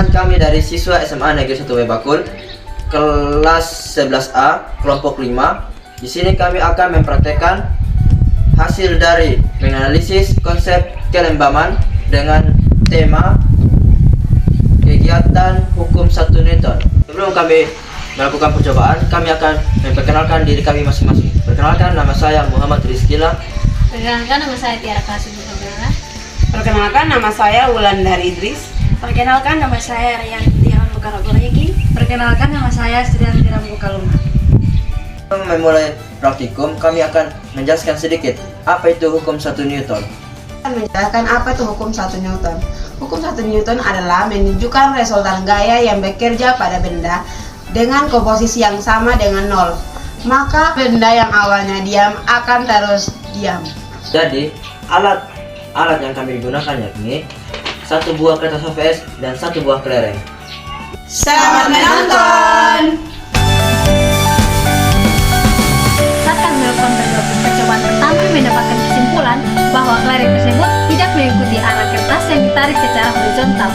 Perkenalkan, kami dari siswa SMA Negeri 1 Bakul, kelas 11A, kelompok 5. Di sini kami akan mempraktekkan hasil dari menganalisis konsep kelembaman dengan tema kegiatan hukum 1 Newton. Sebelum kami melakukan percobaan, kami akan memperkenalkan diri kami masing-masing. Perkenalkan, nama saya Muhammad Rizkila. Perkenalkan, nama saya Tiara Kasih Bukabela. Perkenalkan, nama saya Wulandari Idris. Perkenalkan, nama saya Rian Tiran Bukaragoregi. Perkenalkan, nama saya Srian Tiran Bukaluma. Sebelum memulai praktikum, kami akan menjelaskan sedikit apa itu hukum 1 Newton. Menjelaskan apa itu hukum 1 Newton. Hukum 1 Newton adalah menunjukkan resultan gaya yang bekerja pada benda dengan komposisi yang sama dengan nol. Maka benda yang awalnya diam akan terus diam. Jadi, alat yang kami gunakan yakni 1 buah kertas HVS dan 1 buah kelereng. Selamat menonton! Saat kami melakukan percobaan pertama, mendapatkan kesimpulan bahwa kelereng tersebut tidak mengikuti arah kertas yang ditarik secara horizontal.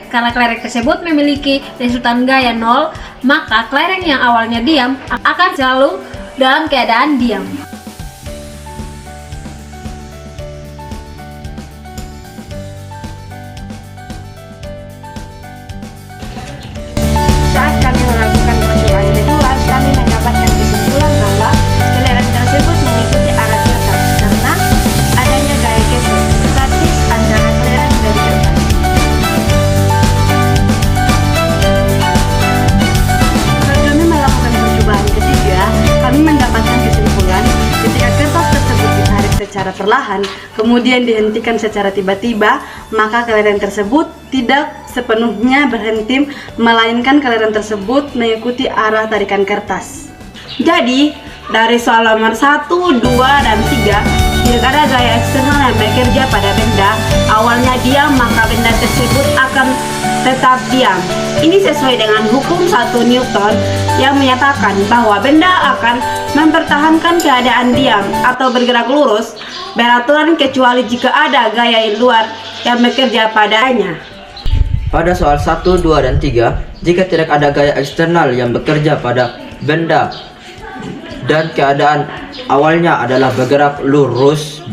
Karena kelereng tersebut memiliki resultan gaya 0, maka kelereng yang awalnya diam akan selalu dalam keadaan diam. Saat kami melakukan percobaan kedua, kami mendapatkan kesimpulan bahwa kelereng tersebut mengikuti arah kertas karena adanya gaya geser statis antara kelereng dan kertas. Saat kami melakukan percobaan ketiga, kami mendapatkan kesimpulan ketika kertas tersebut ditarik secara perlahan, kemudian dihentikan secara tiba-tiba, maka kelereng tersebut tidak sepenuhnya berhenti, melainkan kelereng tersebut mengikuti arah tarikan kertas. Jadi, dari soal nomor 1, 2, dan 3, tidak ada gaya eksternal yang bekerja pada benda. Awalnya diam, maka benda tersebut akan tetap diam. Ini sesuai dengan hukum 1 Newton yang menyatakan bahwa benda akan mempertahankan keadaan diam atau bergerak lurus beraturan kecuali jika ada gaya luar yang bekerja padanya. Pada soal 1, 2, dan 3, jika tidak ada gaya eksternal yang bekerja pada benda dan keadaan awalnya adalah bergerak lurus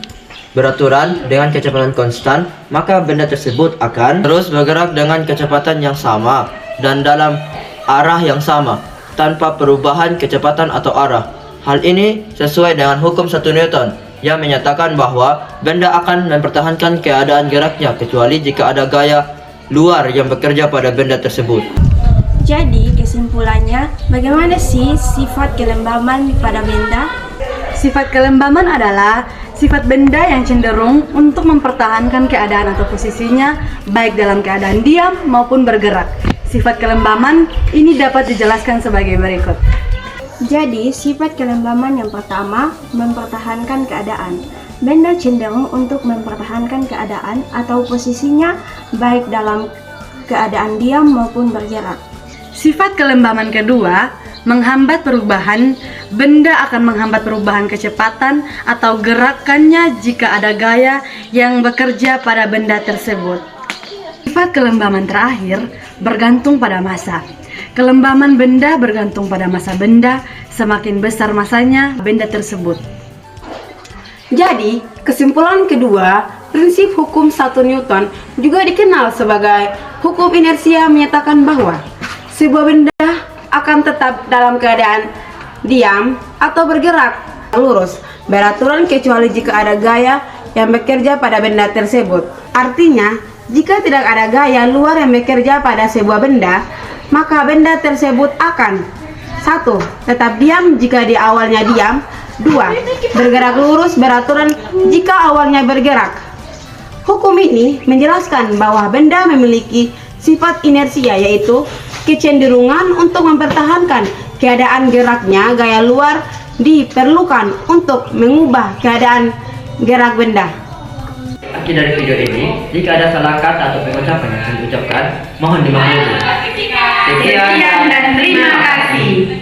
beraturan dengan kecepatan konstan, maka benda tersebut akan terus bergerak dengan kecepatan yang sama dan dalam arah yang sama tanpa perubahan kecepatan atau arah. Hal ini sesuai dengan hukum 1 Newton yang menyatakan bahwa benda akan mempertahankan keadaan geraknya kecuali jika ada gaya luar yang bekerja pada benda tersebut. Jadi, kesimpulannya, bagaimana sih sifat kelembaman pada benda? Sifat kelembaman adalah sifat benda yang cenderung untuk mempertahankan keadaan atau posisinya baik dalam keadaan diam maupun bergerak. Sifat kelembaman ini dapat dijelaskan sebagai berikut. Jadi, sifat kelembaman yang pertama, mempertahankan keadaan. Benda cenderung untuk mempertahankan keadaan atau posisinya baik dalam keadaan diam maupun bergerak. Sifat kelembaman kedua, menghambat perubahan. Benda akan menghambat perubahan kecepatan atau gerakannya jika ada gaya yang bekerja pada benda tersebut. Sifat kelembaman terakhir, bergantung pada massa. Kelembaman benda bergantung pada massa benda, semakin besar massanya benda tersebut. Jadi, kesimpulan kedua, prinsip hukum 1 Newton juga dikenal sebagai hukum inersia menyatakan bahwa sebuah benda akan tetap dalam keadaan diam atau bergerak lurus beraturan kecuali jika ada gaya yang bekerja pada benda tersebut. Artinya, jika tidak ada gaya luar yang bekerja pada sebuah benda, maka benda tersebut akan 1. Tetap diam jika di awalnya diam. 2. Bergerak lurus beraturan jika awalnya bergerak. Hukum ini menjelaskan bahwa benda memiliki sifat inersia, yaitu kecenderungan untuk mempertahankan keadaan geraknya. Gaya luar diperlukan untuk mengubah keadaan gerak benda. Akhir dari video ini, jika ada salah kata atau pengucapan yang saya ucapkan, mohon dimaklumi. Sekian dan terima kasih.